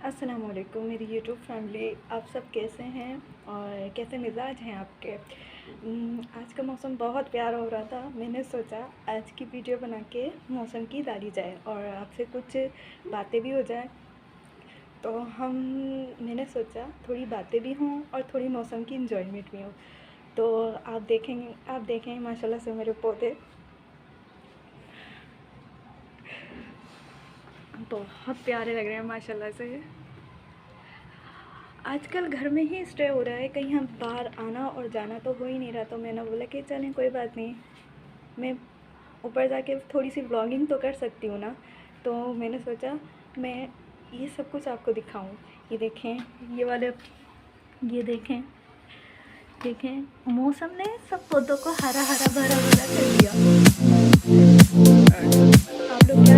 अस्सलाम वालेकुम मेरी यूट्यूब फैमिली, आप सब कैसे हैं और कैसे मिजाज हैं आपके। आज का मौसम बहुत प्यारा हो रहा था। मैंने सोचा आज की वीडियो बना के मौसम की डाली जाए और आपसे कुछ बातें भी हो जाए। तो मैंने सोचा थोड़ी बातें भी हों और थोड़ी मौसम की इंजॉयमेंट भी हो। तो आप देखेंगे माशाल्लाह से मेरे पौधे बहुत प्यारे लग रहे हैं माशाल्लाह से। आजकल घर में ही स्टे हो रहा है, कहीं हम बाहर आना और जाना तो हो ही नहीं रहा। तो मैंने बोला कि चलें कोई बात नहीं, मैं ऊपर जाके थोड़ी सी व्लॉगिंग तो कर सकती हूँ ना। तो मैंने सोचा मैं ये सब कुछ आपको दिखाऊं। ये देखें, ये देखें, मौसम ने सब पौधों को हरा हरा भरा भरा कर दिया। आप लोग क्या